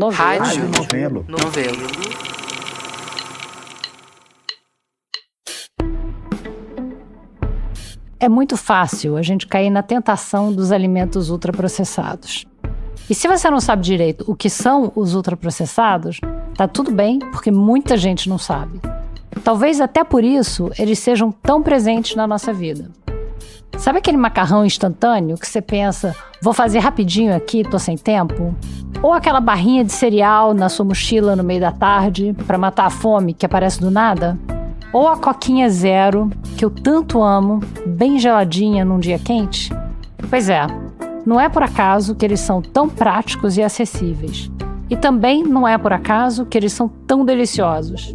Rádio. Novelo. É muito fácil a gente cair na tentação dos alimentos ultraprocessados. E se você não sabe direito o que são os ultraprocessados, tá tudo bem, porque muita gente não sabe. Talvez até por isso eles sejam tão presentes na nossa vida. Sabe aquele macarrão instantâneo que você pensa, vou fazer rapidinho aqui, tô sem tempo? Ou aquela barrinha de cereal na sua mochila no meio da tarde para matar a fome que aparece do nada? Ou a coquinha zero, que eu tanto amo, bem geladinha num dia quente? Pois é, não é por acaso que eles são tão práticos e acessíveis. E também não é por acaso que eles são tão deliciosos.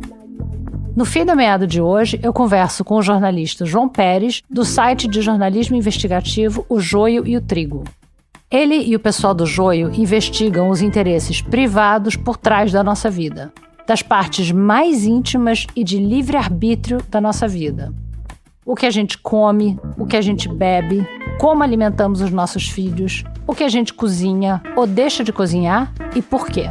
No Fim da Meada de hoje, eu converso com o jornalista João Pérez, do site de jornalismo investigativo O Joio e o Trigo. Ele e o pessoal do Joio investigam os interesses privados por trás da nossa vida, das partes mais íntimas e de livre-arbítrio da nossa vida. O que a gente come, o que a gente bebe, como alimentamos os nossos filhos, o que a gente cozinha ou deixa de cozinhar e por quê.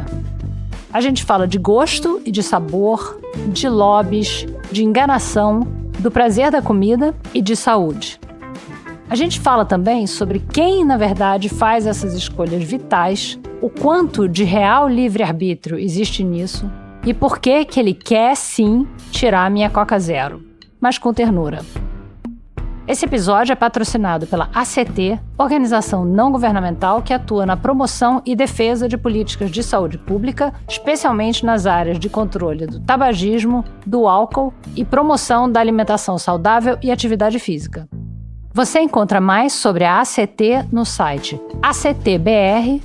A gente fala de gosto e de sabor, de lobbies, de enganação, do prazer da comida e de saúde. A gente fala também sobre quem, na verdade, faz essas escolhas vitais, o quanto de real livre-arbítrio existe nisso e por que ele quer, sim, tirar a minha Coca Zero, mas com ternura. Esse episódio é patrocinado pela ACT, organização não governamental que atua na promoção e defesa de políticas de saúde pública, especialmente nas áreas de controle do tabagismo, do álcool e promoção da alimentação saudável e atividade física. Você encontra mais sobre a ACT no site actbr.org.br.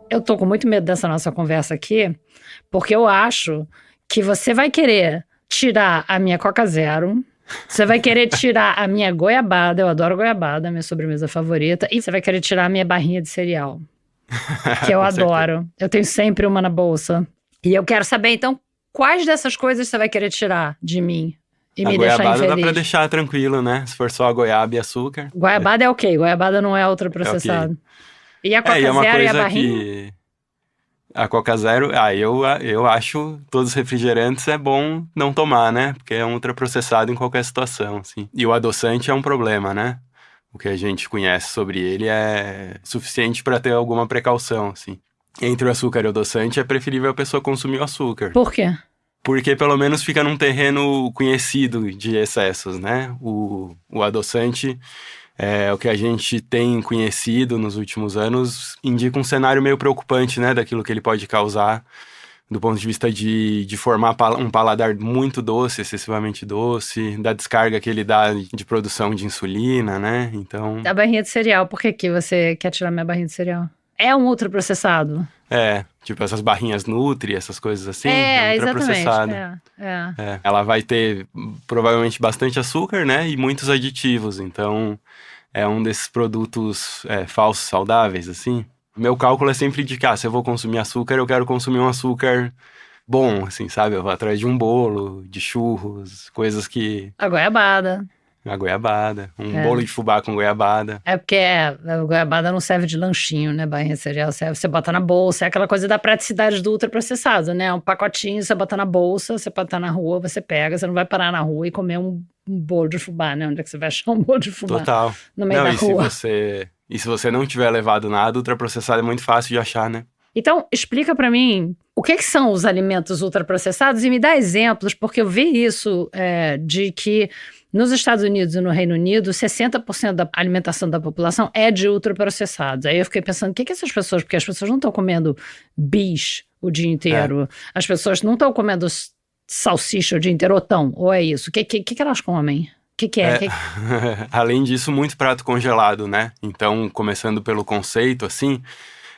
Eu tô com muito medo dessa nossa conversa aqui, porque eu acho que você vai querer tirar a minha Coca Zero, você vai querer tirar a minha goiabada, eu adoro goiabada, minha sobremesa favorita, e você vai querer tirar a minha barrinha de cereal, que eu adoro. Eu tenho sempre uma na bolsa. E eu quero saber, então, quais dessas coisas você vai querer tirar de mim e me deixar infeliz? A goiabada dá pra deixar tranquilo, né? Se for só a goiaba e açúcar. Goiabada é ok, goiabada não é ultraprocessado. Okay. E a Coca Zero e a barrinha? Que a Coca Zero, eu acho todos os refrigerantes é bom não tomar, né? Porque é um ultraprocessado em qualquer situação, assim. E o adoçante é um problema, né? O que a gente conhece sobre ele é suficiente para ter alguma precaução, assim. Entre o açúcar e o adoçante, é preferível a pessoa consumir o açúcar. Por quê? Porque pelo menos fica num terreno conhecido de excessos, né? O adoçante... o que a gente tem conhecido nos últimos anos indica um cenário meio preocupante, né, daquilo que ele pode causar, do ponto de vista de formar um paladar muito doce, excessivamente doce, da descarga que ele dá de produção de insulina, né, então... A barrinha de cereal, por que você quer tirar minha barrinha de cereal? É um ultraprocessado? Tipo essas barrinhas Nutri, essas coisas assim, ultraprocessado. Exatamente. Ela vai ter provavelmente bastante açúcar, né, e muitos aditivos, então... É um desses produtos falsos saudáveis, assim. Meu cálculo é sempre de que, se eu vou consumir açúcar, eu quero consumir um açúcar bom, assim, sabe? Eu vou atrás de um bolo, de churros, coisas que... A goiabada. Um bolo de fubá com goiabada. É porque a goiabada não serve de lanchinho, né? Barrinha de cereal serve, você bota na bolsa, é aquela coisa da praticidade do ultraprocessado, né? Um pacotinho, você bota na bolsa, você bota na rua, você pega, você não vai parar na rua e comer um bolo de fubá, né? Onde é que você vai achar um bolo de fubá? Total. No meio da rua. E se você não tiver levado nada, ultraprocessado é muito fácil de achar, né? Então, explica pra mim o que são os alimentos ultraprocessados e me dá exemplos, porque eu vi isso de que nos Estados Unidos e no Reino Unido, 60% da alimentação da população é de ultraprocessados. Aí eu fiquei pensando, o que essas pessoas... Porque as pessoas não estão comendo bis o dia inteiro. As pessoas não estão comendo salsicha o dia inteiro, ou é isso? O que elas comem? O que é? Além disso, muito prato congelado, né? Então, começando pelo conceito, assim...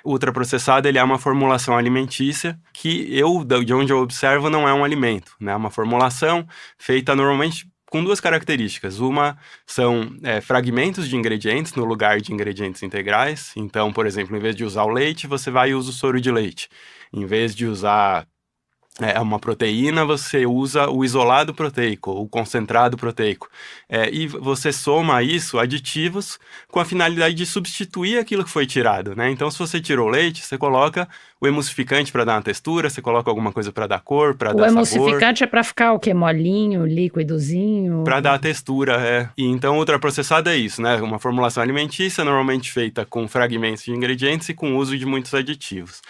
O ultraprocessado, ele é uma formulação alimentícia que de onde eu observo, não é um alimento, né? É uma formulação feita normalmente com duas características. Uma são fragmentos de ingredientes no lugar de ingredientes integrais. Então, por exemplo, em vez de usar o leite, você vai e usa o soro de leite. Em vez de usar é uma proteína, você usa o isolado proteico, o concentrado proteico. E você soma isso, aditivos, com a finalidade de substituir aquilo que foi tirado, né? Então, se você tirou leite, você coloca o emulsificante para dar uma textura, você coloca alguma coisa para dar cor, para dar sabor. O emulsificante é para ficar o quê? Molinho, líquidozinho? Para dar a textura, E então, ultraprocessado é isso, né? Uma formulação alimentícia, normalmente feita com fragmentos de ingredientes e com uso de muitos aditivos.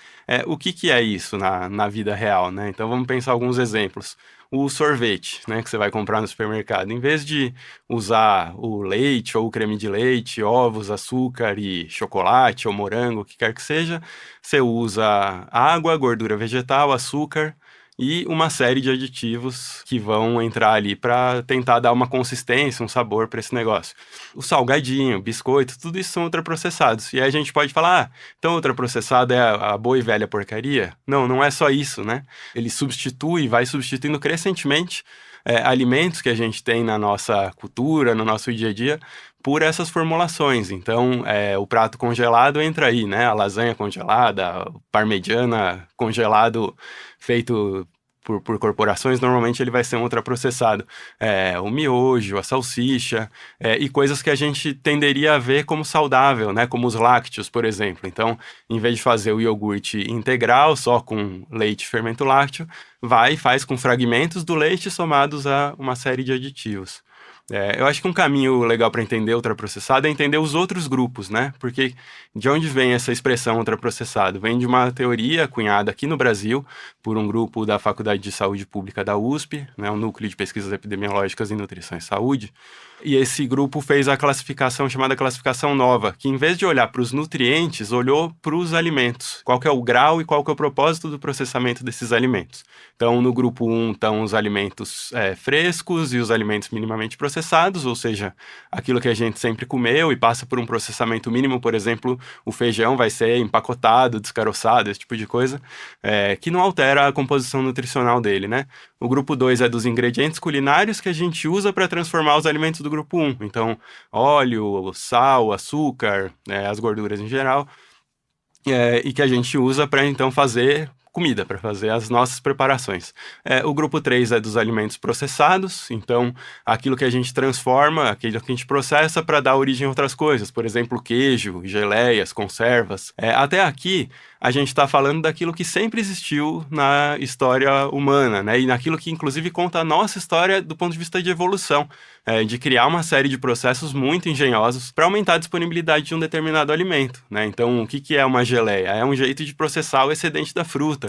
O que é isso na vida real, né? Então, vamos pensar alguns exemplos. O sorvete, né, que você vai comprar no supermercado. Em vez de usar o leite ou o creme de leite, ovos, açúcar e chocolate ou morango, o que quer que seja, você usa água, gordura vegetal, açúcar e uma série de aditivos que vão entrar ali para tentar dar uma consistência, um sabor para esse negócio. O salgadinho, biscoito, tudo isso são ultraprocessados. E aí a gente pode falar, então ultraprocessado é a boa e velha porcaria? Não, não é só isso, né? Ele vai substituindo crescentemente alimentos que a gente tem na nossa cultura, no nosso dia a dia, por essas formulações. Então, o prato congelado entra aí, né? A lasanha congelada, o parmegiana congelado feito por corporações, normalmente ele vai ser um ultraprocessado. O miojo, a salsicha, e coisas que a gente tenderia a ver como saudável, né? Como os lácteos, por exemplo. Então, em vez de fazer o iogurte integral, só com leite e fermento lácteo, vai e faz com fragmentos do leite somados a uma série de aditivos. Eu acho que um caminho legal para entender ultraprocessado é entender os outros grupos, né? Porque de onde vem essa expressão ultraprocessado? Vem de uma teoria cunhada aqui no Brasil por um grupo da Faculdade de Saúde Pública da USP, né? Um núcleo de pesquisas epidemiológicas em nutrição e saúde. E esse grupo fez a classificação chamada classificação nova, que em vez de olhar para os nutrientes, olhou para os alimentos. Qual que é o grau e qual que é o propósito do processamento desses alimentos. Então, no grupo 1 estão os alimentos frescos e os alimentos minimamente processados, ou seja, aquilo que a gente sempre comeu e passa por um processamento mínimo, por exemplo, o feijão vai ser empacotado, descaroçado, esse tipo de coisa, que não altera a composição nutricional dele, né? O grupo 2 é dos ingredientes culinários que a gente usa para transformar os alimentos do grupo 1. Então, óleo, sal, açúcar, as gorduras em geral, e que a gente usa para, então, fazer comida, para fazer as nossas preparações. O grupo 3 é dos alimentos processados, então aquilo que a gente transforma, aquilo que a gente processa para dar origem a outras coisas, por exemplo, queijo, geleias, conservas. Até aqui, a gente está falando daquilo que sempre existiu na história humana, né? E naquilo que, inclusive, conta a nossa história do ponto de vista de evolução, de criar uma série de processos muito engenhosos para aumentar a disponibilidade de um determinado alimento, né? Então, o que é uma geleia? É um jeito de processar o excedente da fruta.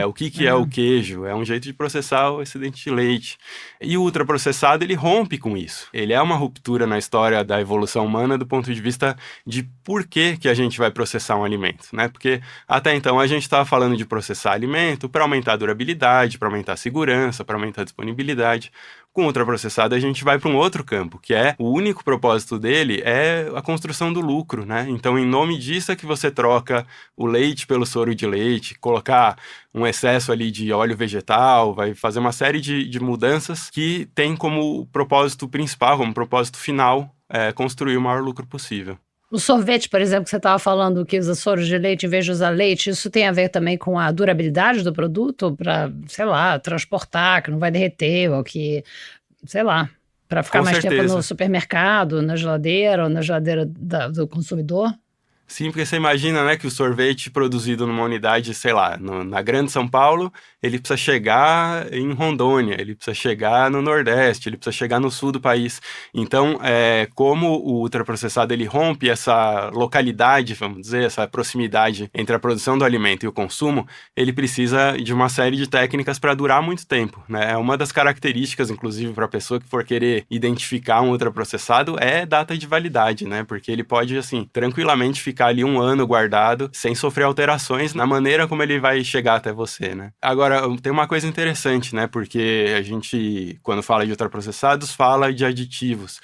O que é o queijo? É um jeito de processar o excedente de leite. E o ultraprocessado, ele rompe com isso. Ele é uma ruptura na história da evolução humana do ponto de vista de por que a gente vai processar um alimento, né? Porque até então a gente estava falando de processar alimento para aumentar a durabilidade, para aumentar a segurança, para aumentar a disponibilidade. Com o ultraprocessado a gente vai para um outro campo, que o único propósito dele é a construção do lucro, né? Então, em nome disso é que você troca o leite pelo soro de leite, colocar um excesso ali de óleo vegetal, vai fazer uma série de mudanças que tem como propósito principal, como propósito final, construir o maior lucro possível. O sorvete, por exemplo, que você estava falando que usa soro de leite em vez de usar leite, isso tem a ver também com a durabilidade do produto para, sei lá, transportar, que não vai derreter, ou que, sei lá, para ficar mais tempo no supermercado, na geladeira ou na geladeira do consumidor? Sim, porque você imagina, né, que o sorvete produzido numa unidade, sei lá, na Grande São Paulo, ele precisa chegar em Rondônia, ele precisa chegar no Nordeste, ele precisa chegar no Sul do país. Então, como o ultraprocessado ele rompe essa localidade, vamos dizer, essa proximidade entre a produção do alimento e o consumo, ele precisa de uma série de técnicas para durar muito tempo, né? Uma das características, inclusive, para a pessoa que for querer identificar um ultraprocessado é data de validade, né? Porque ele pode, assim, tranquilamente ficar ali 1 ano guardado, sem sofrer alterações na maneira como ele vai chegar até você, né? Agora, tem uma coisa interessante, né? Porque a gente, quando fala de ultraprocessados, fala de aditivos.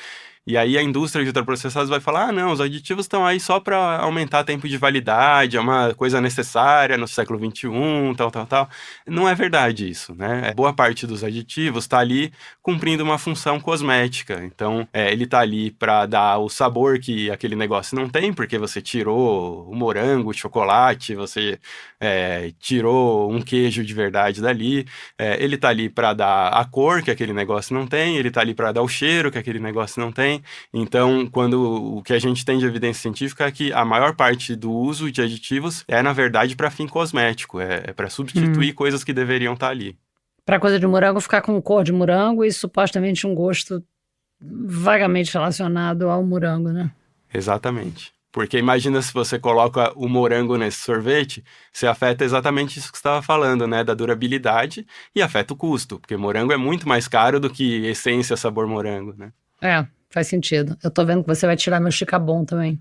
E aí a indústria de ultraprocessados vai falar, não, os aditivos estão aí só para aumentar tempo de validade, é uma coisa necessária no século XXI, tal. Não é verdade isso, né? Boa parte dos aditivos está ali cumprindo uma função cosmética. Então, ele está ali para dar o sabor que aquele negócio não tem, porque você tirou o morango, o chocolate, você tirou um queijo de verdade dali. Ele está ali para dar a cor que aquele negócio não tem, ele está ali para dar o cheiro que aquele negócio não tem. Então, o que a gente tem de evidência científica é que a maior parte do uso de aditivos na verdade, para fim cosmético, para substituir coisas que deveriam estar ali. Para coisa de morango ficar com cor de morango e supostamente um gosto vagamente relacionado ao morango, né? Exatamente. Porque imagina se você coloca o morango nesse sorvete, você afeta exatamente isso que você estava falando, né? Da durabilidade e afeta o custo, porque morango é muito mais caro do que essência sabor morango, né? Faz sentido. Eu tô vendo que você vai tirar meu Chicabon também.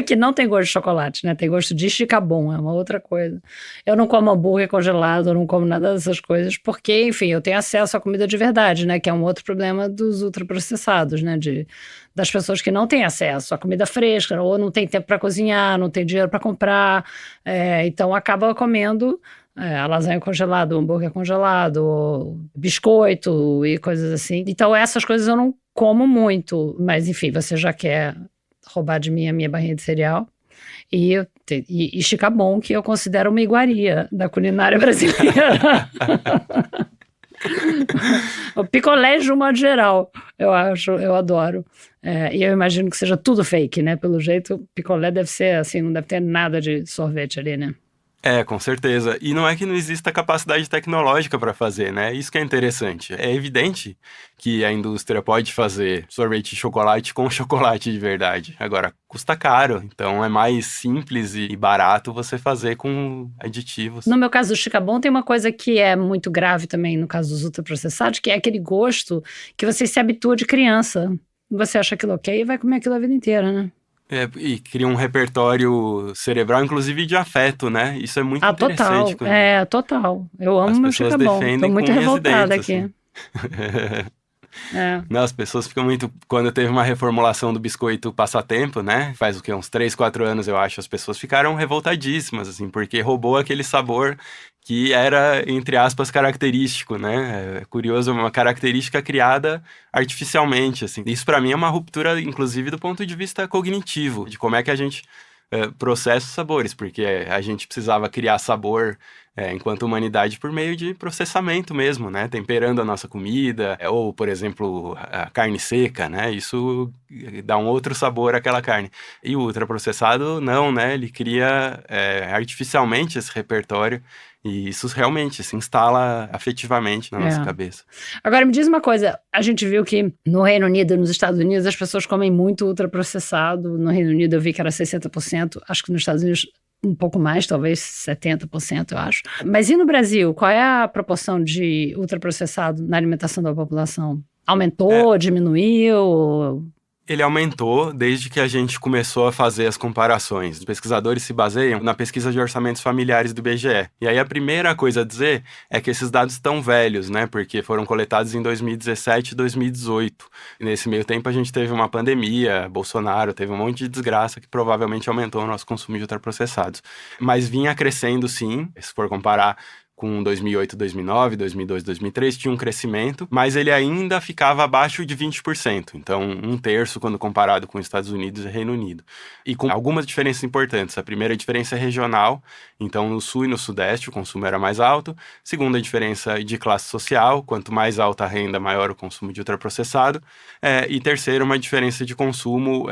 Que não tem gosto de chocolate, né? Tem gosto de Chicabon, é uma outra coisa. Eu não como hambúrguer congelado, eu não como nada dessas coisas, porque, enfim, eu tenho acesso à comida de verdade, né? Que é um outro problema dos ultraprocessados, né? Das pessoas que não têm acesso à comida fresca, ou não tem tempo para cozinhar, não tem dinheiro para comprar, então acaba comendo a lasanha congelada, o hambúrguer congelado, biscoito e coisas assim. Então essas coisas eu não como muito, mas enfim, você já quer roubar de mim a minha barrinha de cereal. E Chicabon, que eu considero uma iguaria da culinária brasileira. O picolé de um modo geral, eu adoro. E eu imagino que seja tudo fake, né? Pelo jeito, picolé deve ser assim, não deve ter nada de sorvete ali, né? Com certeza. E não é que não exista capacidade tecnológica para fazer, né? Isso que é interessante. É evidente que a indústria pode fazer sorvete de chocolate com chocolate de verdade. Agora, custa caro, então é mais simples e barato você fazer com aditivos. No meu caso do Chicabon, tem uma coisa que é muito grave também no caso dos ultraprocessados, que é aquele gosto que você se habitua de criança. Você acha aquilo ok e vai comer aquilo a vida inteira, né? E cria um repertório cerebral, inclusive de afeto, né? Isso é muito interessante. Total. Total. Eu amo meu Chicabon. Tô muito revoltada aqui. Assim. Não, as pessoas ficam muito... Quando teve uma reformulação do biscoito passatempo, né? Faz o quê? Uns 3, 4 anos, eu acho. As pessoas ficaram revoltadíssimas, assim, porque roubou aquele sabor que era, entre aspas, característico, né? É curioso, uma característica criada artificialmente, assim. Isso, para mim, é uma ruptura, inclusive, do ponto de vista cognitivo, de como é que a gente processa os sabores, porque a gente precisava criar sabor enquanto humanidade por meio de processamento mesmo, né? Temperando a nossa comida, ou, por exemplo, a carne seca, né? Isso dá um outro sabor àquela carne. E o ultraprocessado, não, né? Ele cria artificialmente esse repertório e isso realmente se instala afetivamente na nossa cabeça. Agora, me diz uma coisa. A gente viu que no Reino Unido e nos Estados Unidos as pessoas comem muito ultraprocessado. No Reino Unido eu vi que era 60%. Acho que nos Estados Unidos um pouco mais, talvez 70%, eu acho. Mas e no Brasil? Qual é a proporção de ultraprocessado na alimentação da população? Aumentou, diminuiu? Ele aumentou desde que a gente começou a fazer as comparações. Os pesquisadores se baseiam na pesquisa de orçamentos familiares do IBGE. E aí a primeira coisa a dizer é que esses dados estão velhos, né? Porque foram coletados em 2017 e 2018. E nesse meio tempo a gente teve uma pandemia, Bolsonaro, teve um monte de desgraça que provavelmente aumentou o nosso consumo de ultraprocessados. Mas vinha crescendo sim, se for comparar com 2008, 2009, 2002, 2003, tinha um crescimento, mas ele ainda ficava abaixo de 20%. Então, 1/3 quando comparado com os Estados Unidos e Reino Unido. E com algumas diferenças importantes. A primeira diferença é regional. Então, no Sul e no Sudeste, o consumo era mais alto. Segunda diferença de classe social. Quanto mais alta a renda, maior o consumo de ultraprocessado. E terceiro, uma diferença de consumo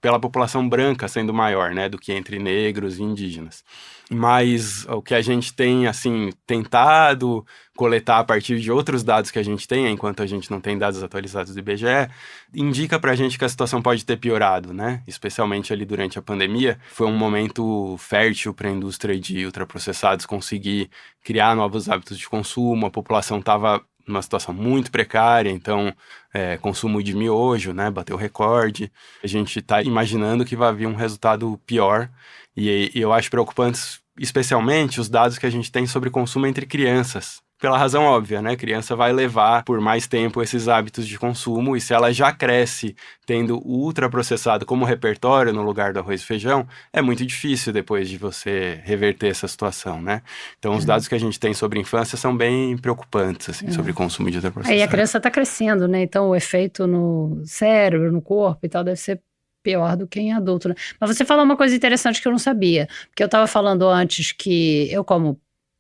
pela população branca sendo maior, né, do que entre negros e indígenas. Mas o que a gente tem, assim, tentado coletar a partir de outros dados que a gente tem, enquanto a gente não tem dados atualizados do IBGE, indica pra gente que a situação pode ter piorado, né? Especialmente ali durante a pandemia. Foi um momento fértil para a indústria de ultraprocessados conseguir criar novos hábitos de consumo. A população estava numa situação muito precária, então consumo de miojo, né? Bateu recorde. A gente está imaginando que vai vir um resultado pior. E eu acho preocupante, especialmente, os dados que a gente tem sobre consumo entre crianças. pela razão óbvia, né? A criança vai levar por mais tempo esses hábitos de consumo, e se ela já cresce tendo o ultraprocessado como repertório no lugar do arroz e feijão, é muito difícil depois de você reverter essa situação, né? Então, os dados que a gente tem sobre infância são bem preocupantes, assim, sobre consumo de ultraprocessado. Aí a criança está crescendo, né? Então, o efeito no cérebro, no corpo e tal, deve ser pior do que em adulto, né? Mas você falou uma coisa interessante que eu não sabia, porque eu estava falando antes que eu como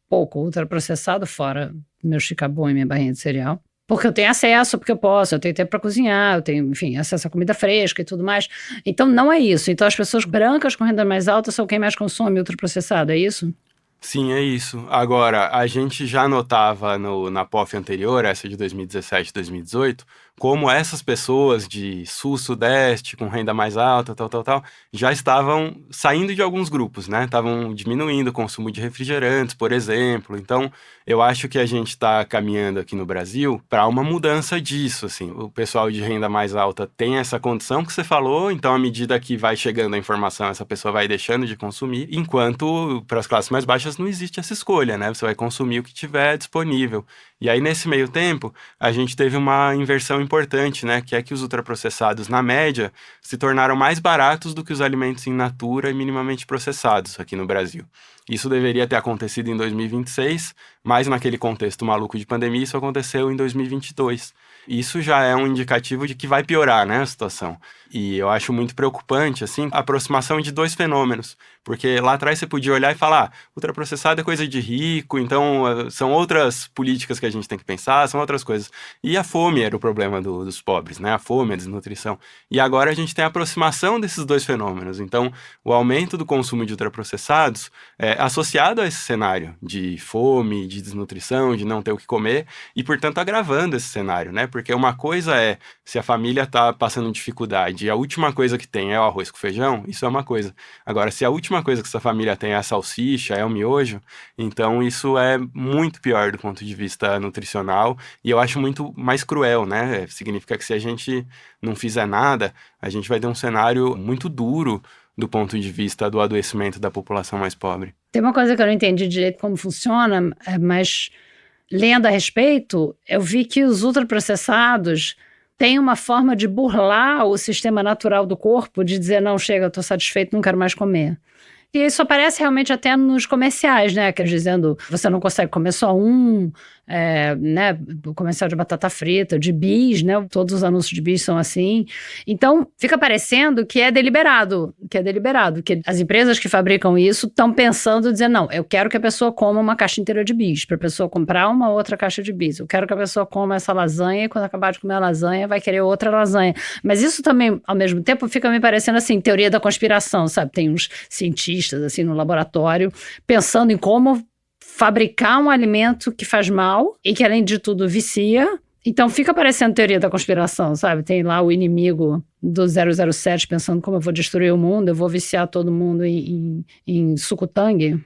pouco ultraprocessado, fora meu chicabum e minha barrinha de cereal, porque eu tenho acesso, porque eu posso, eu tenho tempo para cozinhar, eu tenho, enfim, acesso a comida fresca e tudo mais. Então, não é isso. Então, as pessoas brancas com renda mais alta são quem mais consome ultraprocessado, é isso? Sim, é isso. Agora, a gente já notava na POF anterior, essa de 2017 e 2018, como essas pessoas de sul-sudeste, com renda mais alta, tal, já estavam saindo de alguns grupos, né? Estavam diminuindo o consumo de refrigerantes, por exemplo. Então, eu acho que a gente está caminhando aqui no Brasil para uma mudança disso, assim. O pessoal de renda mais alta tem essa condição que você falou, então, à medida que vai chegando a informação, essa pessoa vai deixando de consumir, enquanto para as classes mais baixas não existe essa escolha, né? Você vai consumir o que tiver disponível. E aí, nesse meio tempo, a gente teve uma inversão importante, né? Que é que os ultraprocessados, na média, se tornaram mais baratos do que os alimentos in natura e minimamente processados aqui no Brasil. Isso deveria ter acontecido em 2026, mas naquele contexto maluco de pandemia, isso aconteceu em 2022. Isso já é um indicativo de que vai piorar, né, a situação. E eu acho muito preocupante, assim, a aproximação de dois fenômenos. Porque lá atrás você podia olhar e falar, ultraprocessado é coisa de rico, então são outras políticas que a gente tem que pensar, são outras coisas. E a fome era o problema dos pobres, né? A fome, a desnutrição. E agora a gente tem a aproximação desses dois fenômenos. Então, o aumento do consumo de ultraprocessados é associado a esse cenário de fome, de desnutrição, de não ter o que comer, e, portanto, agravando esse cenário, né? Porque uma coisa é, se a família está passando dificuldade e a última coisa que tem é o arroz com feijão, isso é uma coisa. Agora, se a última coisa que essa família tem é a salsicha, é o miojo, então isso é muito pior do ponto de vista nutricional e eu acho muito mais cruel, né? Significa que se a gente não fizer nada, a gente vai ter um cenário muito duro do ponto de vista do adoecimento da população mais pobre. Tem uma coisa que eu não entendi direito como funciona, mas lendo a respeito, eu vi que os ultraprocessados têm uma forma de burlar o sistema natural do corpo, de dizer, não, chega, eu estou satisfeito, não quero mais comer. E isso aparece realmente até nos comerciais, né? Que dizendo, você não consegue comer só um, né? O comercial de batata frita, de bis, né? Todos os anúncios de bis são assim. Então, fica parecendo que é deliberado, que as empresas que fabricam isso estão pensando, dizendo, não, eu quero que a pessoa coma uma caixa inteira de bis, para a pessoa comprar uma outra caixa de bis. Eu quero que a pessoa coma essa lasanha e quando acabar de comer a lasanha, vai querer outra lasanha. Mas isso também, ao mesmo tempo, fica me parecendo assim, teoria da conspiração, sabe? Tem uns cientistas assim no laboratório, pensando em como fabricar um alimento que faz mal e que, além de tudo, vicia. Então, fica parecendo teoria da conspiração, sabe? Tem lá o inimigo do 007 pensando como eu vou destruir o mundo, eu vou viciar todo mundo em suco-tangue.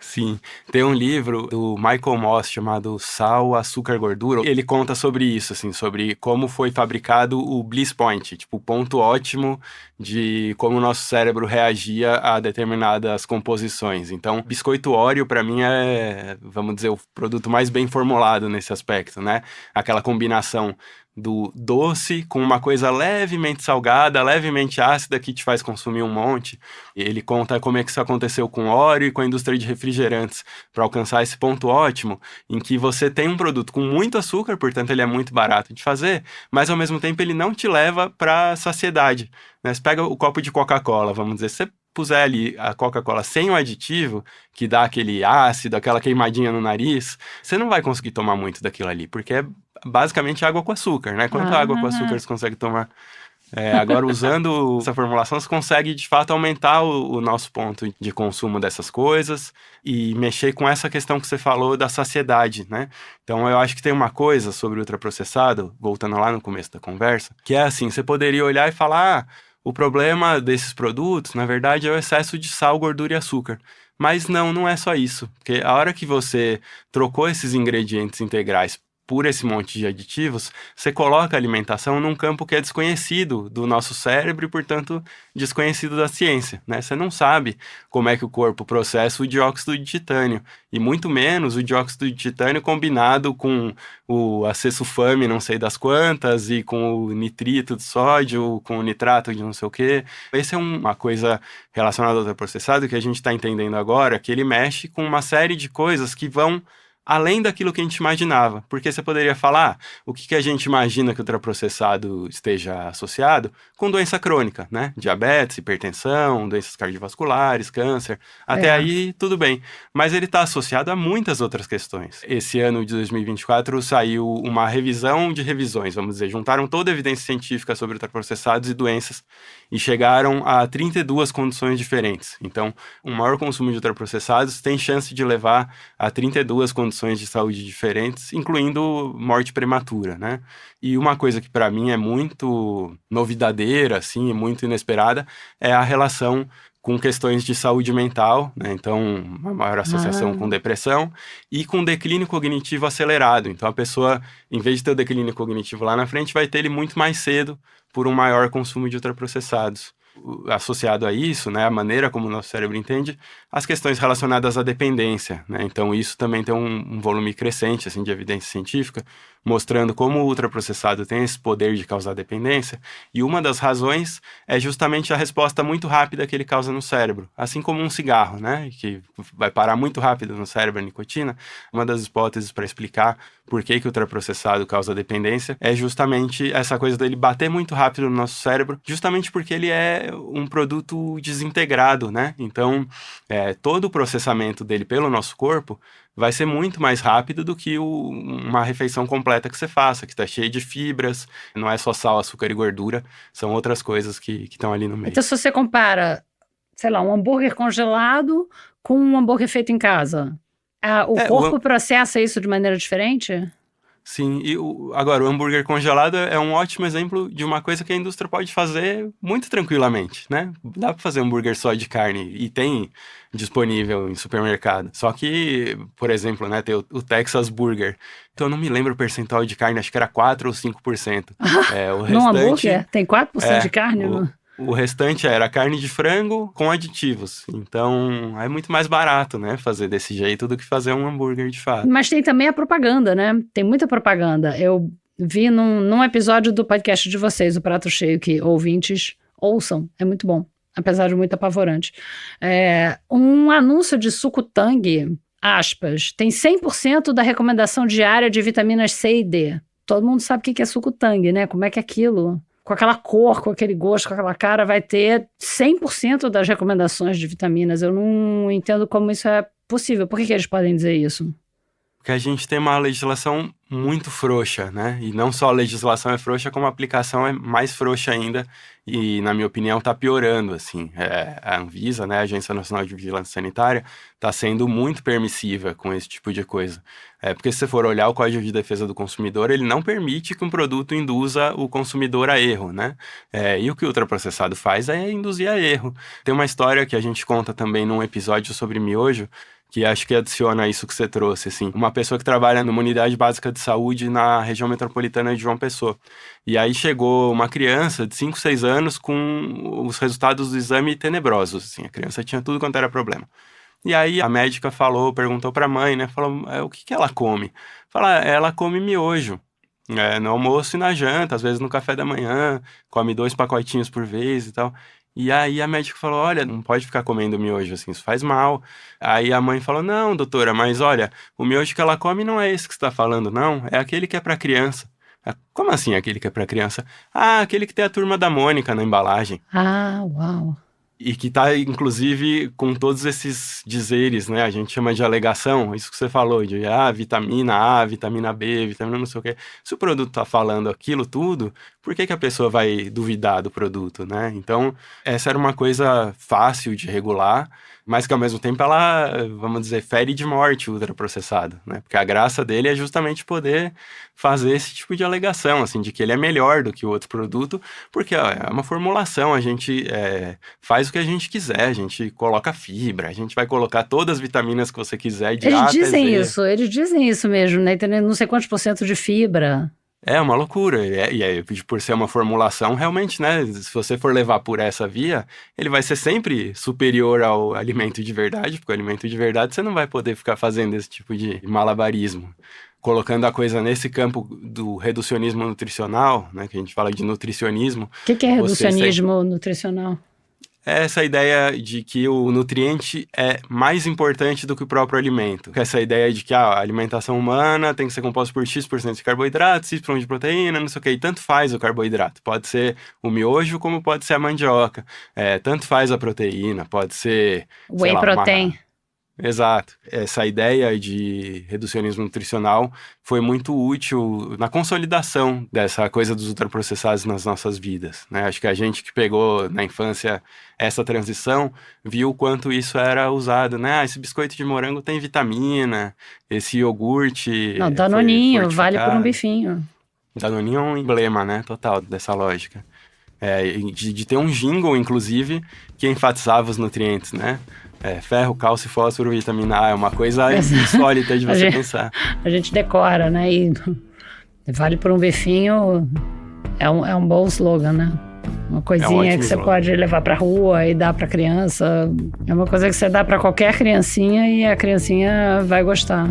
Sim, tem um livro do Michael Moss chamado Sal, Açúcar, Gordura. Ele conta sobre isso, assim, sobre como foi fabricado o Bliss Point, tipo, o ponto ótimo de como o nosso cérebro reagia a determinadas composições. Então, biscoito Oreo, para mim, é, vamos dizer, o produto mais bem formulado nesse aspecto, né? Aquela combinação do doce com uma coisa levemente salgada, levemente ácida que te faz consumir um monte. E ele conta como é que isso aconteceu com o Oreo e com a indústria de refrigerantes para alcançar esse ponto ótimo em que você tem um produto com muito açúcar, portanto ele é muito barato de fazer, mas ao mesmo tempo ele não te leva para saciedade, né? Você pega o copo de Coca-Cola, vamos dizer, você puser ali a Coca-Cola sem o aditivo, que dá aquele ácido, aquela queimadinha no nariz, você não vai conseguir tomar muito daquilo ali, porque é basicamente água com açúcar, né? Quanta água com açúcar você consegue tomar? Agora, usando essa formulação, você consegue, de fato, aumentar o nosso ponto de consumo dessas coisas e mexer com essa questão que você falou da saciedade, né? Então, eu acho que tem uma coisa sobre o ultraprocessado, voltando lá no começo da conversa, que é assim, você poderia olhar e falar, o problema desses produtos, na verdade, é o excesso de sal, gordura e açúcar. Mas não é só isso. Porque a hora que você trocou esses ingredientes integrais por esse monte de aditivos, você coloca a alimentação num campo que é desconhecido do nosso cérebro e, portanto, desconhecido da ciência, né? Você não sabe como é que o corpo processa o dióxido de titânio, e muito menos o dióxido de titânio combinado com o acesulfame não sei das quantas, e com o nitrito de sódio, com o nitrato de não sei o quê. Essa é uma coisa relacionada ao ultraprocessado que a gente está entendendo agora, que ele mexe com uma série de coisas que vão além daquilo que a gente imaginava. Porque você poderia falar, o que a gente imagina que o ultraprocessado esteja associado com doença crônica, né? Diabetes, hipertensão, doenças cardiovasculares, câncer. Até aí, tudo bem. Mas ele está associado a muitas outras questões. Esse ano de 2024 saiu uma revisão de revisões, vamos dizer. Juntaram toda a evidência científica sobre ultraprocessados e doenças e chegaram a 32 condições diferentes. Então, o maior consumo de ultraprocessados tem chance de levar a 32 condições de saúde diferentes, incluindo morte prematura, né? E uma coisa que para mim é muito novidadeira, assim, muito inesperada, é a relação com questões de saúde mental, né? Então, uma maior associação com depressão e com declínio cognitivo acelerado. Então, a pessoa, em vez de ter o declínio cognitivo lá na frente, vai ter ele muito mais cedo por um maior consumo de ultraprocessados. Associado a isso, né, a maneira como o nosso cérebro entende, as questões relacionadas à dependência, né? Então isso também tem um volume crescente assim, de evidência científica, mostrando como o ultraprocessado tem esse poder de causar dependência, e uma das razões é justamente a resposta muito rápida que ele causa no cérebro, assim como um cigarro, né, que vai parar muito rápido no cérebro a nicotina. Uma das hipóteses para explicar por que o ultraprocessado causa dependência é justamente essa coisa dele bater muito rápido no nosso cérebro, justamente porque ele é um produto desintegrado, né? Então, todo o processamento dele pelo nosso corpo vai ser muito mais rápido do que uma refeição completa que você faça, que está cheia de fibras, não é só sal, açúcar e gordura, são outras coisas que estão ali no meio. Então, se você compara, sei lá, um hambúrguer congelado com um hambúrguer feito em casa, o corpo processa isso de maneira diferente? Sim, e agora, o hambúrguer congelado é um ótimo exemplo de uma coisa que a indústria pode fazer muito tranquilamente, né? Dá para fazer hambúrguer só de carne e tem disponível em supermercado. Só que, por exemplo, né, tem o Texas Burger. Então eu não me lembro o percentual de carne, acho que era 4 ou 5%. O restante, no hambúrguer tem 4% de carne? O restante era carne de frango com aditivos. Então, é muito mais barato, né? Fazer desse jeito do que fazer um hambúrguer de fato. Mas tem também a propaganda, né? Tem muita propaganda. Eu vi num episódio do podcast de vocês, o Prato Cheio, que ouvintes ouçam. É muito bom, apesar de muito apavorante. Um anúncio de suco Tang, aspas, tem 100% da recomendação diária de vitaminas C e D. Todo mundo sabe o que é suco Tang, né? Como é que é aquilo? Com aquela cor, com aquele gosto, com aquela cara, vai ter 100% das recomendações de vitaminas. Eu não entendo como isso é possível. Por que eles podem dizer isso? Porque a gente tem uma legislação muito frouxa, né? E não só a legislação é frouxa, como a aplicação é mais frouxa ainda. E, na minha opinião, está piorando, assim. A Anvisa, né, a Agência Nacional de Vigilância Sanitária, está sendo muito permissiva com esse tipo de coisa. Porque se você for olhar o Código de Defesa do Consumidor, ele não permite que um produto induza o consumidor a erro, né? E o que o ultraprocessado faz é induzir a erro. Tem uma história que a gente conta também num episódio sobre miojo, que acho que adiciona isso que você trouxe, assim. Uma pessoa que trabalha numa unidade básica de saúde na região metropolitana de João Pessoa. E aí chegou uma criança de 5, 6 anos com os resultados do exame tenebrosos, assim. A criança tinha tudo quanto era problema. E aí a médica perguntou pra mãe, né? Falou, o que ela come? Ela come miojo. No almoço e na janta, às vezes no café da manhã, come 2 pacotinhos por vez e tal. E aí a médica falou, olha, não pode ficar comendo miojo assim, isso faz mal. Aí a mãe falou, não, doutora, mas olha, o miojo que ela come não é esse que você está falando, não, é aquele que é para criança. Como assim aquele que é para criança? Aquele que tem a Turma da Mônica na embalagem. Uau. E que tá, inclusive, com todos esses dizeres, né? A gente chama de alegação, isso que você falou, de vitamina A, vitamina B, vitamina não sei o quê. Se o produto tá falando aquilo tudo, por que a pessoa vai duvidar do produto, né? Então, essa era uma coisa fácil de regular, mas que ao mesmo tempo ela, vamos dizer, fere de morte o ultraprocessado, né? Porque a graça dele é justamente poder fazer esse tipo de alegação, assim, de que ele é melhor do que o outro produto, porque ó, é uma formulação, a gente faz o que a gente quiser, a gente coloca fibra, a gente vai colocar todas as vitaminas que você quiser de A até Z. Eles dizem isso mesmo, né? Tem não sei quantos % de fibra. É uma loucura, e aí, por ser uma formulação, realmente, né, se você for levar por essa via, ele vai ser sempre superior ao alimento de verdade, porque o alimento de verdade você não vai poder ficar fazendo esse tipo de malabarismo. Colocando a coisa nesse campo do reducionismo nutricional, né, que a gente fala de nutricionismo. O que é reducionismo nutricional? É essa ideia de que o nutriente é mais importante do que o próprio alimento. Essa ideia de que a alimentação humana tem que ser composta por X% de carboidrato, Y% de proteína, não sei o que, e tanto faz o carboidrato. Pode ser o miojo, como pode ser a mandioca. Tanto faz a proteína, pode ser... Whey protein. Exato. Essa ideia de reducionismo nutricional foi muito útil na consolidação dessa coisa dos ultraprocessados nas nossas vidas, né? Acho que a gente que pegou na infância essa transição viu o quanto isso era usado, né? Esse biscoito de morango tem vitamina, esse iogurte... Não, Danoninho, vale por um bifinho. Danoninho é um emblema, né? Total dessa lógica. De ter um jingle, inclusive, que enfatizava os nutrientes, né? Ferro, cálcio, fósforo, vitamina A, é uma coisa insólita de você pensar. A gente decora, né? E vale por um bifinho é um bom slogan, né? Uma coisinha que você pode levar pra rua e dar pra criança. É uma coisa que você dá pra qualquer criancinha e a criancinha vai gostar.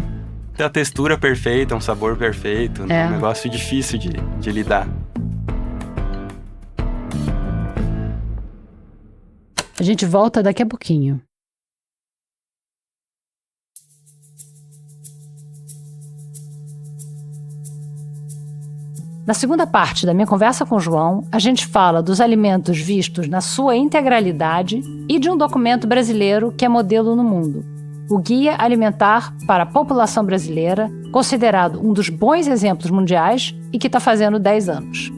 Tem a textura perfeita, um sabor perfeito, um negócio difícil de lidar. A gente volta daqui a pouquinho. Na segunda parte da minha conversa com o João, a gente fala dos alimentos vistos na sua integralidade e de um documento brasileiro que é modelo no mundo, o Guia Alimentar para a População Brasileira, considerado um dos bons exemplos mundiais e que está fazendo 10 anos.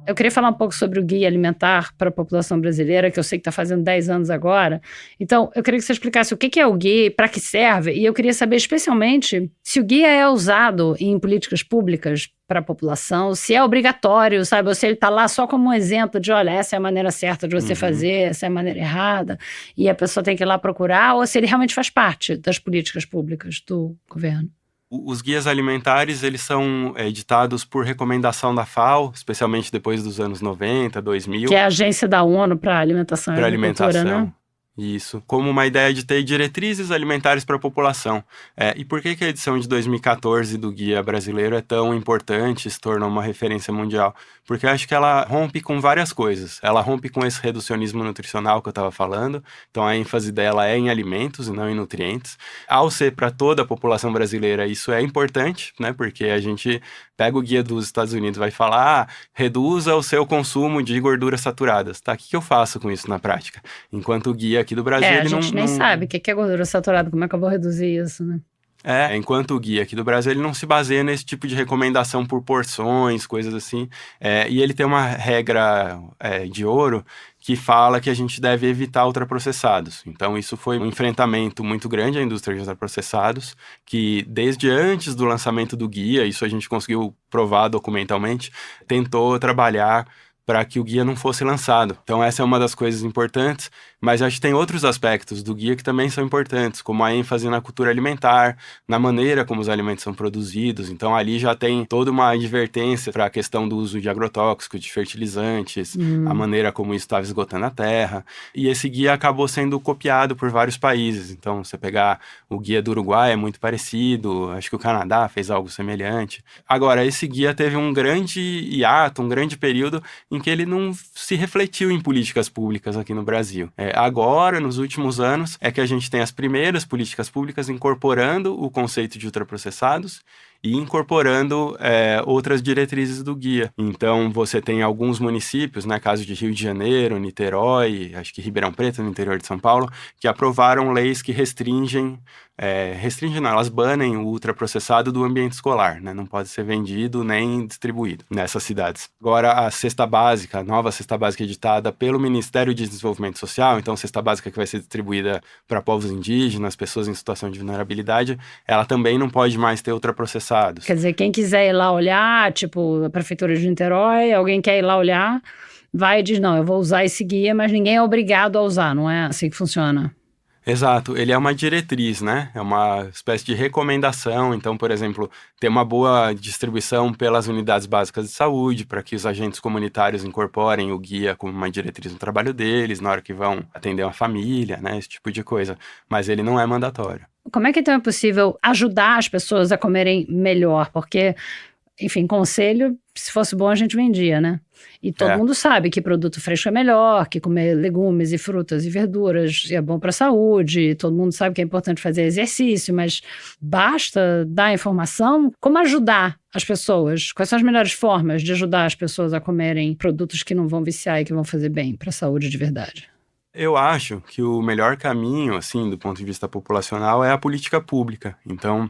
Eu queria falar um pouco sobre o Guia Alimentar para a População Brasileira, que eu sei que está fazendo 10 anos agora. Então, eu queria que você explicasse o que é o guia, para que serve, e eu queria saber especialmente se o guia é usado em políticas públicas para a população, se é obrigatório, sabe? Ou se ele está lá só como um exemplo de, olha, essa é a maneira certa de você fazer, essa é a maneira errada, e a pessoa tem que ir lá procurar, ou se ele realmente faz parte das políticas públicas do governo. Os guias alimentares, eles são editados por recomendação da FAO, especialmente depois dos anos 90, 2000. Que é a agência da ONU para alimentação e agricultura, né? Isso, como uma ideia de ter diretrizes alimentares para a população. E por que a edição de 2014 do Guia Brasileiro é tão importante, se tornou uma referência mundial? Porque eu acho que ela rompe com várias coisas. Ela rompe com esse reducionismo nutricional que eu estava falando, então a ênfase dela é em alimentos e não em nutrientes. Ao ser para toda a população brasileira, isso é importante, né? Porque a gente pega o guia dos Estados Unidos e vai falar, reduza o seu consumo de gorduras saturadas. Tá, o que eu faço com isso na prática? Enquanto o guia aqui do Brasil, ele não... A gente nem sabe o que é gordura saturada, como é que eu vou reduzir isso, né? Enquanto o guia aqui do Brasil, ele não se baseia nesse tipo de recomendação por porções, coisas assim. E ele tem uma regra de ouro que fala que a gente deve evitar ultraprocessados. Então, isso foi um enfrentamento muito grande à indústria de ultraprocessados, que desde antes do lançamento do guia, isso a gente conseguiu provar documentalmente, tentou trabalhar para que o guia não fosse lançado. Então essa é uma das coisas importantes, mas acho que tem outros aspectos do guia que também são importantes, como a ênfase na cultura alimentar, na maneira como os alimentos são produzidos. Então ali já tem toda uma advertência para a questão do uso de agrotóxicos, de fertilizantes, a maneira como isso estava esgotando a terra. E esse guia acabou sendo copiado por vários países. Então você pegar o guia do Uruguai é muito parecido, acho que o Canadá fez algo semelhante. Agora, esse guia teve um grande hiato, um grande período em que ele não se refletiu em políticas públicas aqui no Brasil. Agora, nos últimos anos, é que a gente tem as primeiras políticas públicas incorporando o conceito de ultraprocessados e incorporando outras diretrizes do guia. Então, você tem alguns municípios, né, caso de Rio de Janeiro, Niterói, acho que Ribeirão Preto, no interior de São Paulo, que aprovaram leis que restringem não, elas banem o ultraprocessado do ambiente escolar, né? Não pode ser vendido nem distribuído nessas cidades. Agora, a nova cesta básica editada pelo Ministério de Desenvolvimento Social, então cesta básica que vai ser distribuída para povos indígenas, pessoas em situação de vulnerabilidade, ela também não pode mais ter ultraprocessados. Quer dizer, quem quiser ir lá olhar, tipo a Prefeitura de Niterói, alguém quer ir lá olhar, vai e diz, não, eu vou usar esse guia, mas ninguém é obrigado a usar, não é assim que funciona? Exato, ele é uma diretriz, né? É uma espécie de recomendação. Então, por exemplo, ter uma boa distribuição pelas unidades básicas de saúde, para que os agentes comunitários incorporem o guia como uma diretriz no trabalho deles, na hora que vão atender uma família, né? Esse tipo de coisa. Mas ele não é mandatório. Como é que então é possível ajudar as pessoas a comerem melhor? Porque, enfim, conselho, se fosse bom a gente vendia, né? E todo mundo sabe que produto fresco é melhor, que comer legumes e frutas e verduras é bom para a saúde, todo mundo sabe que é importante fazer exercício, mas basta dar informação? Como ajudar as pessoas? Quais são as melhores formas de ajudar as pessoas a comerem produtos que não vão viciar e que vão fazer bem para a saúde de verdade? Eu acho que o melhor caminho, assim, do ponto de vista populacional, é a política pública. Então,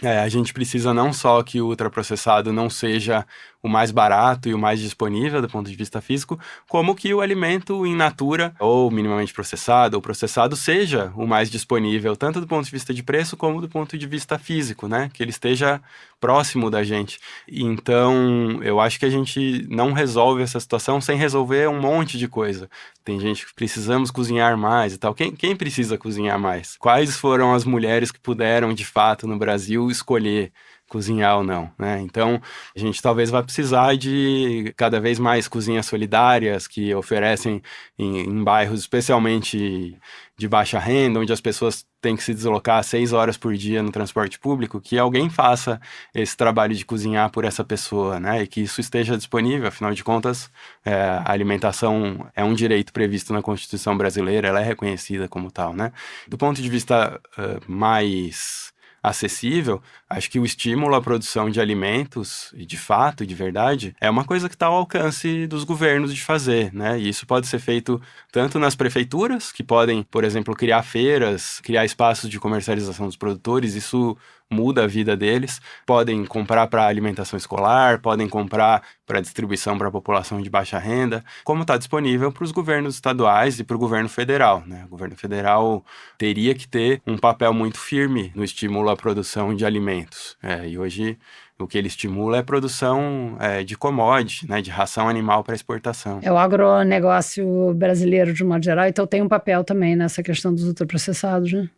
a gente precisa não só que o ultraprocessado não seja o mais barato e o mais disponível do ponto de vista físico, como que o alimento in natura, ou minimamente processado, ou processado, seja o mais disponível, tanto do ponto de vista de preço, como do ponto de vista físico, né? Que ele esteja próximo da gente. Então, eu acho que a gente não resolve essa situação sem resolver um monte de coisa. Tem gente que precisamos cozinhar mais e tal. Quem precisa cozinhar mais? Quais foram as mulheres que puderam, de fato, no Brasil, escolher cozinhar ou não, né? Então, a gente talvez vá precisar de cada vez mais cozinhas solidárias que oferecem em bairros especialmente de baixa renda, onde as pessoas têm que se deslocar 6 horas por dia no transporte público, que alguém faça esse trabalho de cozinhar por essa pessoa, né? E que isso esteja disponível, afinal de contas, a alimentação é um direito previsto na Constituição brasileira, ela é reconhecida como tal, né? Do ponto de vista mais acessível, acho que o estímulo à produção de alimentos, de fato, de verdade, é uma coisa que está ao alcance dos governos de fazer, né? E isso pode ser feito tanto nas prefeituras, que podem, por exemplo, criar feiras, criar espaços de comercialização dos produtores, isso muda a vida deles, podem comprar para alimentação escolar, podem comprar para distribuição para a população de baixa renda, como está disponível para os governos estaduais e para o governo federal, né? O governo federal teria que ter um papel muito firme no estímulo à produção de alimentos, e hoje o que ele estimula é a produção de commodity, né, de ração animal para exportação. É o agronegócio brasileiro de um modo geral, então tem um papel também nessa questão dos ultraprocessados, né?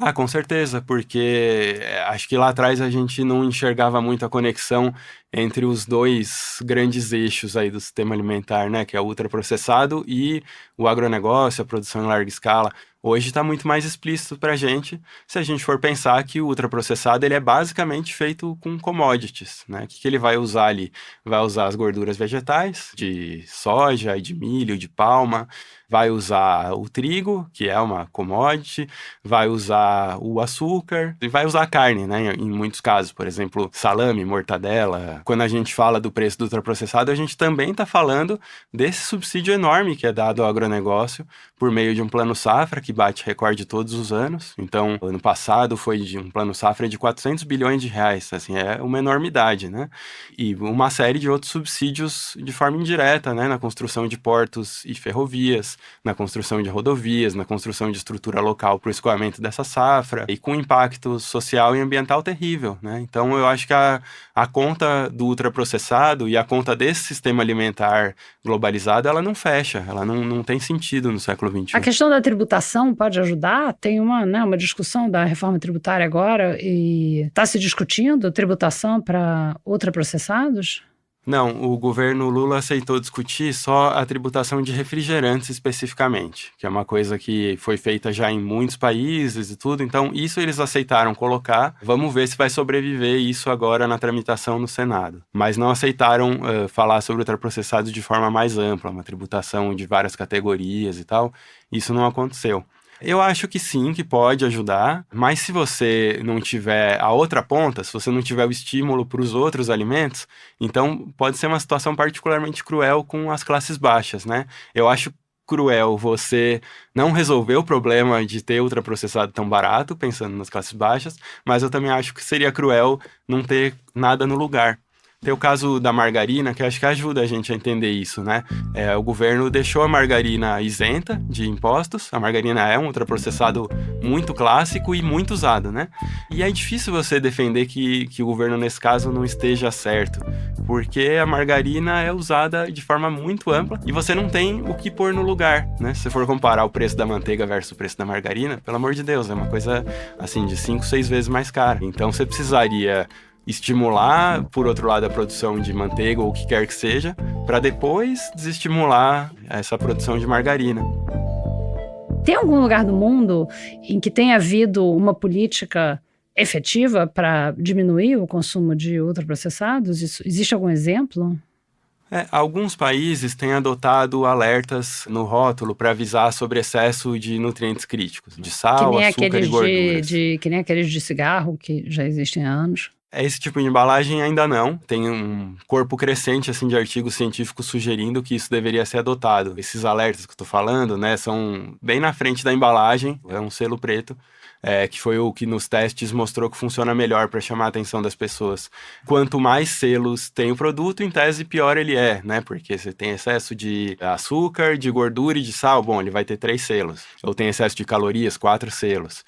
Ah, com certeza, porque acho que lá atrás a gente não enxergava muito a conexão entre os dois grandes eixos aí do sistema alimentar, né? Que é o ultraprocessado e o agronegócio, a produção em larga escala. Hoje está muito mais explícito para a gente, se a gente for pensar que o ultraprocessado ele é basicamente feito com commodities, né? O que ele vai usar ali? Vai usar as gorduras vegetais, de soja, de milho, de palma, vai usar o trigo, que é uma commodity, vai usar o açúcar e vai usar a carne, né? Em muitos casos, por exemplo, salame, mortadela. Quando a gente fala do preço do ultraprocessado, a gente também está falando desse subsídio enorme que é dado ao agronegócio por meio de um plano safra que bate recorde todos os anos. Então, ano passado foi de um plano safra de 400 bilhões de reais, assim, é uma enormidade, né? E uma série de outros subsídios de forma indireta, né? Na construção de portos e ferrovias, na construção de rodovias, na construção de estrutura local para o escoamento dessa safra, e com impacto social e ambiental terrível, né? Então, eu acho que a conta do ultraprocessado e a conta desse sistema alimentar globalizado, ela não fecha, ela não tem sentido no século XXI. A questão da tributação pode ajudar? Tem uma discussão da reforma tributária agora e está se discutindo tributação para ultraprocessados? Não, o governo Lula aceitou discutir só a tributação de refrigerantes especificamente, que é uma coisa que foi feita já em muitos países e tudo, então isso eles aceitaram colocar, vamos ver se vai sobreviver isso agora na tramitação no Senado. Mas não aceitaram falar sobre ultraprocessados de forma mais ampla, uma tributação de várias categorias e tal, isso não aconteceu. Eu acho que sim, que pode ajudar, mas se você não tiver a outra ponta, se você não tiver o estímulo para os outros alimentos, então pode ser uma situação particularmente cruel com as classes baixas, né? Eu acho cruel você não resolver o problema de ter ultraprocessado tão barato, pensando nas classes baixas, mas eu também acho que seria cruel não ter nada no lugar. Tem o caso da margarina, que eu acho que ajuda a gente a entender isso, né? O governo deixou a margarina isenta de impostos. A margarina é um ultraprocessado muito clássico e muito usado, né? E é difícil você defender que o governo, nesse caso, não esteja certo, porque a margarina é usada de forma muito ampla e você não tem o que pôr no lugar, né? Se for comparar o preço da manteiga versus o preço da margarina, pelo amor de Deus, é uma coisa, assim, de 5, 6 vezes mais cara. Então, você precisaria estimular, por outro lado, a produção de manteiga ou o que quer que seja, para depois desestimular essa produção de margarina. Tem algum lugar do mundo em que tenha havido uma política efetiva para diminuir o consumo de ultraprocessados? Existe algum exemplo? Alguns países têm adotado alertas no rótulo para avisar sobre excesso de nutrientes críticos, de sal, açúcar e gorduras. Que nem aqueles de cigarro, que já existem há anos. Esse tipo de embalagem ainda não. Tem um corpo crescente assim, de artigos científicos sugerindo que isso deveria ser adotado. Esses alertas que eu estou falando, né, são bem na frente da embalagem, é um selo preto, que foi o que nos testes mostrou que funciona melhor para chamar a atenção das pessoas. Quanto mais selos tem o produto, em tese, pior ele é, né? Porque você tem excesso de açúcar, de gordura e de sal, bom, ele vai ter 3 selos. Ou tem excesso de calorias, 4 selos.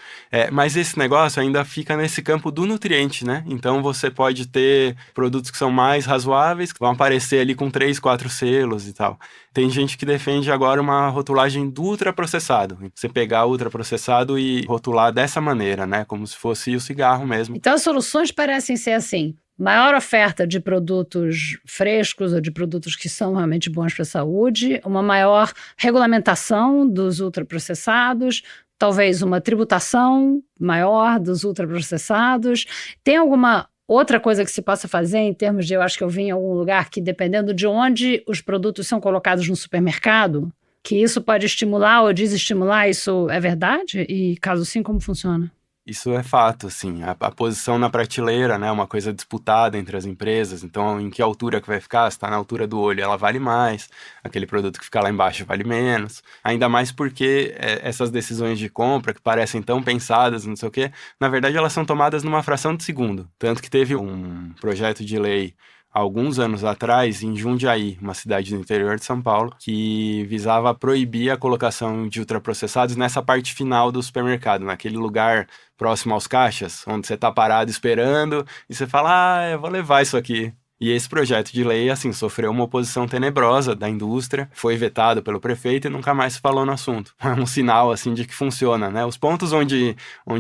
Mas esse negócio ainda fica nesse campo do nutriente, né? Então você pode ter produtos que são mais razoáveis, que vão aparecer ali com 3, 4 selos e tal. Tem gente que defende agora uma rotulagem do ultraprocessado. Você pegar o ultraprocessado e rotular dessa maneira, né? Como se fosse o cigarro mesmo. Então as soluções parecem ser assim: maior oferta de produtos frescos ou de produtos que são realmente bons para a saúde, uma maior regulamentação dos ultraprocessados, talvez uma tributação maior dos ultraprocessados. Tem alguma outra coisa que se possa fazer em termos de, eu acho que eu vi em algum lugar, que dependendo de onde os produtos são colocados no supermercado, que isso pode estimular ou desestimular, isso é verdade? E caso sim, como funciona? Isso é fato, assim, a posição na prateleira, né, é uma coisa disputada entre as empresas, então em que altura que vai ficar, se está na altura do olho ela vale mais, aquele produto que fica lá embaixo vale menos, ainda mais porque essas decisões de compra que parecem tão pensadas, não sei o quê, na verdade elas são tomadas numa fração de segundo, tanto que teve um projeto de lei alguns anos atrás, em Jundiaí, uma cidade do interior de São Paulo, que visava proibir a colocação de ultraprocessados nessa parte final do supermercado, naquele lugar próximo aos caixas, onde você está parado esperando e você fala, eu vou levar isso aqui. E esse projeto de lei, assim, sofreu uma oposição tenebrosa da indústria, foi vetado pelo prefeito e nunca mais se falou no assunto. É um sinal, assim, de que funciona, né? Os pontos onde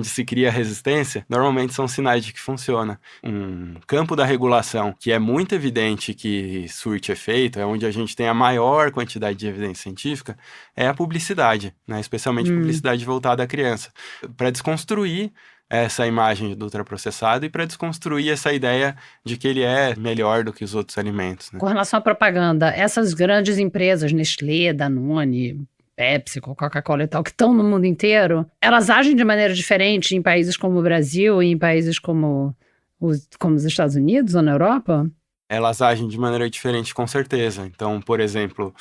se cria resistência, normalmente são sinais de que funciona. Um campo da regulação que é muito evidente que surte efeito, é onde a gente tem a maior quantidade de evidência científica, é a publicidade, né? Especialmente publicidade voltada à criança. Para desconstruir essa imagem do ultraprocessado e para desconstruir essa ideia de que ele é melhor do que os outros alimentos, né? Com relação à propaganda, essas grandes empresas, Nestlé, Danone, Pepsi, Coca-Cola e tal, que estão no mundo inteiro, elas agem de maneira diferente em países como o Brasil e em países como os Estados Unidos ou na Europa? Elas agem de maneira diferente, com certeza. Então, por exemplo,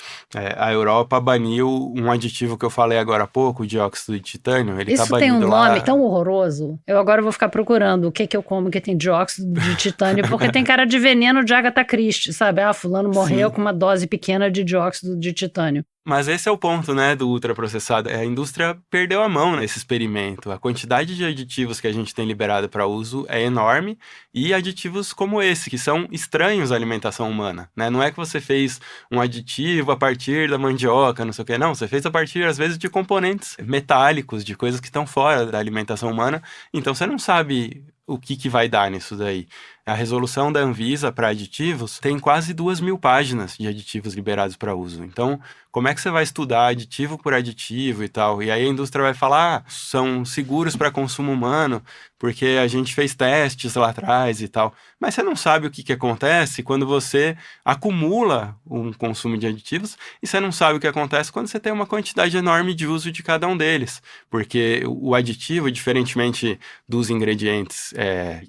a Europa baniu um aditivo que eu falei agora há pouco, o dióxido de titânio. Ele Isso tá tem um banido nome lá. tão horroroso. Eu agora vou ficar procurando o que eu como que tem dióxido de titânio, porque tem cara de veneno de Agatha Christie, sabe? Fulano morreu Sim. com uma dose pequena de dióxido de titânio. Mas esse é o ponto, né, do ultraprocessado. A indústria perdeu a mão nesse experimento. A quantidade de aditivos que a gente tem liberado para uso é enorme, e aditivos como esse, que são estranhos à alimentação humana, né? Não é que você fez um aditivo a partir da mandioca, não sei o quê. Não, você fez a partir, às vezes, de componentes metálicos, de coisas que estão fora da alimentação humana. Então, você não sabe o que vai dar nisso daí. A resolução da Anvisa para aditivos tem quase 2.000 páginas de aditivos liberados para uso. Então, como é que você vai estudar aditivo por aditivo e tal? E aí a indústria vai falar, são seguros para consumo humano, porque a gente fez testes lá atrás e tal. Mas você não sabe o que acontece quando você acumula um consumo de aditivos e você não sabe o que acontece quando você tem uma quantidade enorme de uso de cada um deles. Porque o aditivo, diferentemente dos ingredientes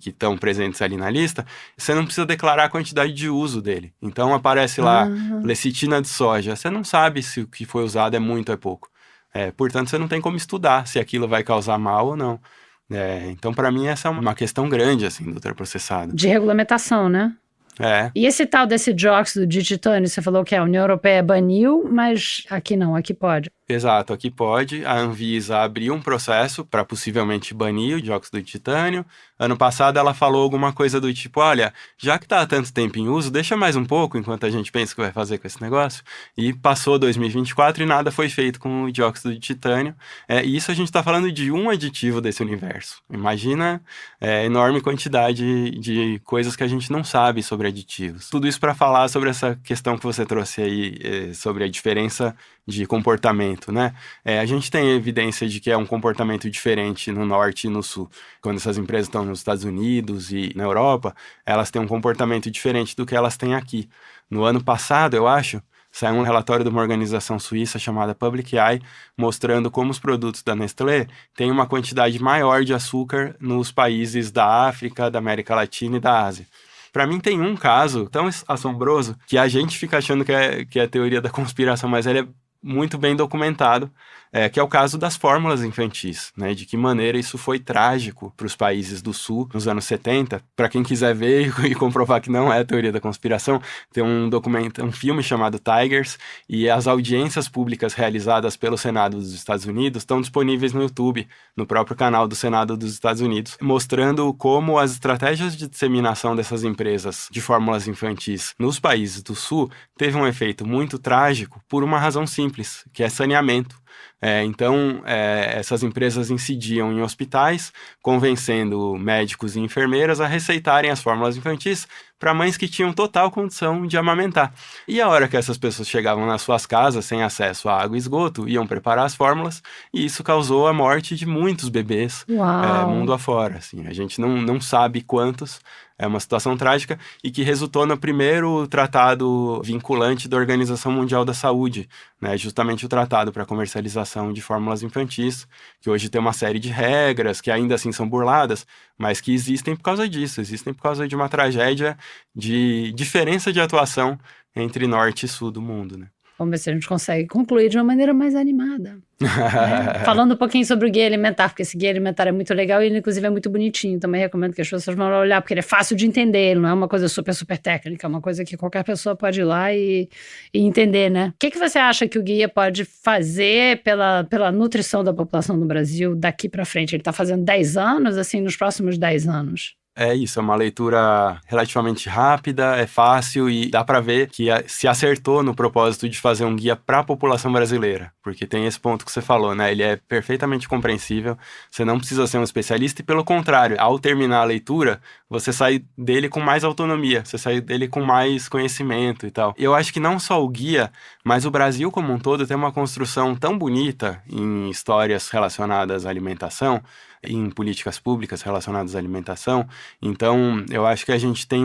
que estão presentes ali na lista, você não precisa declarar a quantidade de uso dele. Então aparece lá lecitina de soja. Você não sabe se o que foi usado é muito ou é pouco. Portanto, você não tem como estudar se aquilo vai causar mal ou não. Então, para mim, essa é uma questão grande, assim, do ultraprocessado. De regulamentação, né? E esse tal desse dióxido de titânio, você falou que a União Europeia baniu, mas aqui não, aqui pode. Exato, aqui pode. A Anvisa abriu um processo para possivelmente banir o dióxido de titânio. Ano passado ela falou alguma coisa do tipo, olha, já que está há tanto tempo em uso, deixa mais um pouco enquanto a gente pensa o que vai fazer com esse negócio. E passou 2024 e nada foi feito com o dióxido de titânio. E isso a gente está falando de um aditivo desse universo. Imagina a enorme quantidade de coisas que a gente não sabe sobre aditivos. Tudo isso para falar sobre essa questão que você trouxe aí, sobre a diferença de comportamento, né? A gente tem evidência de que é um comportamento diferente no norte e no sul. Quando essas empresas estão nos Estados Unidos e na Europa, elas têm um comportamento diferente do que elas têm aqui. No ano passado, eu acho, saiu um relatório de uma organização suíça chamada Public Eye, mostrando como os produtos da Nestlé têm uma quantidade maior de açúcar nos países da África, da América Latina e da Ásia. Para mim tem um caso tão assombroso que a gente fica achando que é a teoria da conspiração, mas ele é muito bem documentado, que é o caso das fórmulas infantis, né? De que maneira isso foi trágico para os países do Sul nos anos 70. Para quem quiser ver e comprovar que não é a teoria da conspiração, tem um filme chamado Tigers, e as audiências públicas realizadas pelo Senado dos Estados Unidos estão disponíveis no YouTube, no próprio canal do Senado dos Estados Unidos, mostrando como as estratégias de disseminação dessas empresas de fórmulas infantis nos países do Sul teve um efeito muito trágico por uma razão simples, que é saneamento. Então, essas empresas incidiam em hospitais, convencendo médicos e enfermeiras a receitarem as fórmulas infantis para mães que tinham total condição de amamentar. E a hora que essas pessoas chegavam nas suas casas sem acesso a água e esgoto, iam preparar as fórmulas, e isso causou a morte de muitos bebês mundo afora. Assim. A gente não sabe quantos. É uma situação trágica e que resultou no primeiro tratado vinculante da Organização Mundial da Saúde, né? Justamente o tratado para comercialização de fórmulas infantis, que hoje tem uma série de regras que ainda assim são burladas, mas que existem por causa disso, existem por causa de uma tragédia de diferença de atuação entre norte e sul do mundo, né? Vamos ver se a gente consegue concluir de uma maneira mais animada. Falando um pouquinho sobre o guia alimentar, porque esse guia alimentar é muito legal e ele, inclusive, é muito bonitinho. Também recomendo que as pessoas vão olhar, porque ele é fácil de entender, ele não é uma coisa super, super técnica, é uma coisa que qualquer pessoa pode ir lá e entender, né? O que você acha que o guia pode fazer pela nutrição da população do Brasil daqui para frente? Ele está fazendo 10 anos, assim, nos próximos 10 anos? É isso, é uma leitura relativamente rápida, é fácil e dá para ver que se acertou no propósito de fazer um guia para a população brasileira, porque tem esse ponto que você falou, né? Ele é perfeitamente compreensível, você não precisa ser um especialista e, pelo contrário, ao terminar a leitura, você sai dele com mais autonomia, você sai dele com mais conhecimento e tal. Eu acho que não só o guia, mas o Brasil como um todo tem uma construção tão bonita em histórias relacionadas à alimentação, em políticas públicas relacionadas à alimentação. Então, eu acho que a gente tem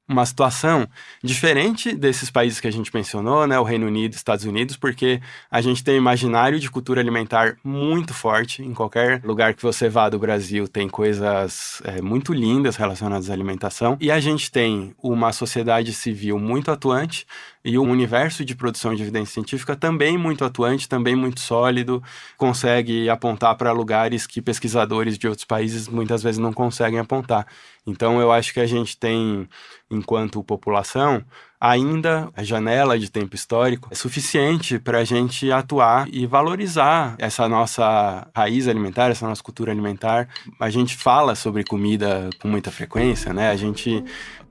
uma situação diferente desses países que a gente mencionou, né, o Reino Unido, Estados Unidos, porque a gente tem um imaginário de cultura alimentar muito forte. Em qualquer lugar que você vá do Brasil tem coisas muito lindas relacionadas à alimentação. E a gente tem uma sociedade civil muito atuante e um universo de produção de evidência científica também muito atuante, também muito sólido, consegue apontar para lugares que pesquisadores de outros países muitas vezes não conseguem apontar. Então, eu acho que a gente tem, enquanto população, ainda a janela de tempo histórico é suficiente para a gente atuar e valorizar essa nossa raiz alimentar, essa nossa cultura alimentar. A gente fala sobre comida com muita frequência, né? A gente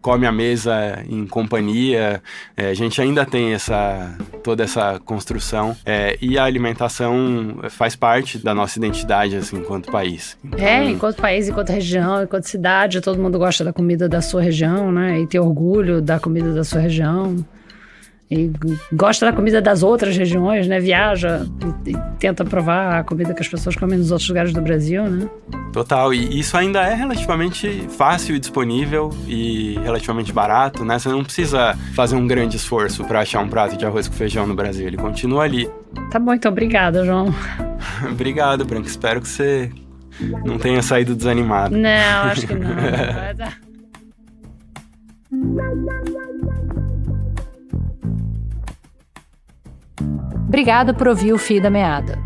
come à mesa em companhia. A gente ainda tem toda essa construção. E a alimentação faz parte da nossa identidade, assim, enquanto país. Então, enquanto país, enquanto região, enquanto cidade, todo mundo gosta da comida da sua região, né? E tem orgulho da comida da sua região. E gosta da comida das outras regiões, né? Viaja e tenta provar a comida que as pessoas comem nos outros lugares do Brasil, né? Total, e isso ainda é relativamente fácil e disponível e relativamente barato, né? Você não precisa fazer um grande esforço para achar um prato de arroz com feijão no Brasil, ele continua ali. Tá bom, então obrigada, João. Obrigado, Branca, espero que você não tenha saído desanimado. Não, acho que não. Obrigada por ouvir o Fio da Meada.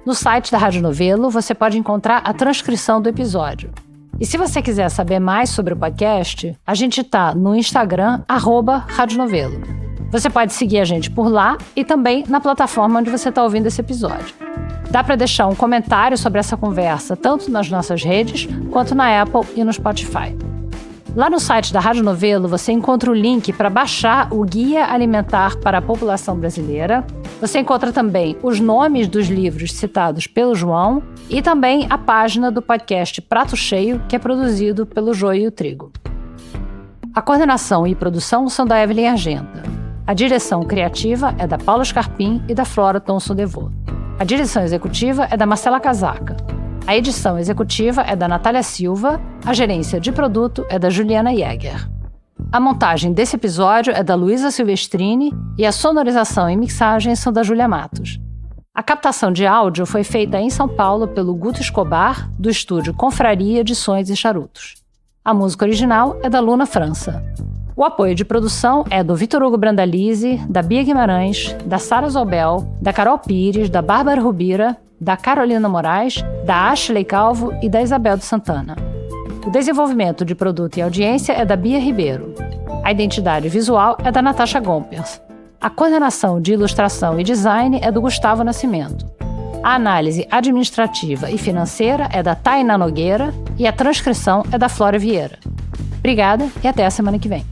No site da Rádio Novelo, você pode encontrar a transcrição do episódio. E se você quiser saber mais sobre o podcast, a gente tá no Instagram, @Rádio Novelo. Você pode seguir a gente por lá e também na plataforma onde você está ouvindo esse episódio. Dá para deixar um comentário sobre essa conversa tanto nas nossas redes quanto na Apple e no Spotify. Lá no site da Rádio Novelo, você encontra o link para baixar o Guia Alimentar para a População Brasileira. Você encontra também os nomes dos livros citados pelo João e também a página do podcast Prato Cheio, que é produzido pelo Joio e o Trigo. A coordenação e produção são da Evelyn Argenta. A direção criativa é da Paula Scarpim e da Flora Thomson-Devô. A direção executiva é da Marcela Casaca. A edição executiva é da Natália Silva, a gerência de produto é da Juliana Jäger. A montagem desse episódio é da Luísa Silvestrini e a sonorização e mixagem são da Júlia Matos. A captação de áudio foi feita em São Paulo pelo Guto Escobar, do estúdio Confraria de Sons e Charutos. A música original é da Luna França. O apoio de produção é do Vitor Hugo Brandalize, da Bia Guimarães, da Sara Zobel, da Carol Pires, da Bárbara Rubira, da Carolina Moraes, da Ashley Calvo e da Isabel de Santana. O desenvolvimento de produto e audiência é da Bia Ribeiro. A identidade visual é da Natasha Gompers. A coordenação de ilustração e design é do Gustavo Nascimento. A análise administrativa e financeira é da Tainá Nogueira e a transcrição é da Flora Vieira. Obrigada e até a semana que vem.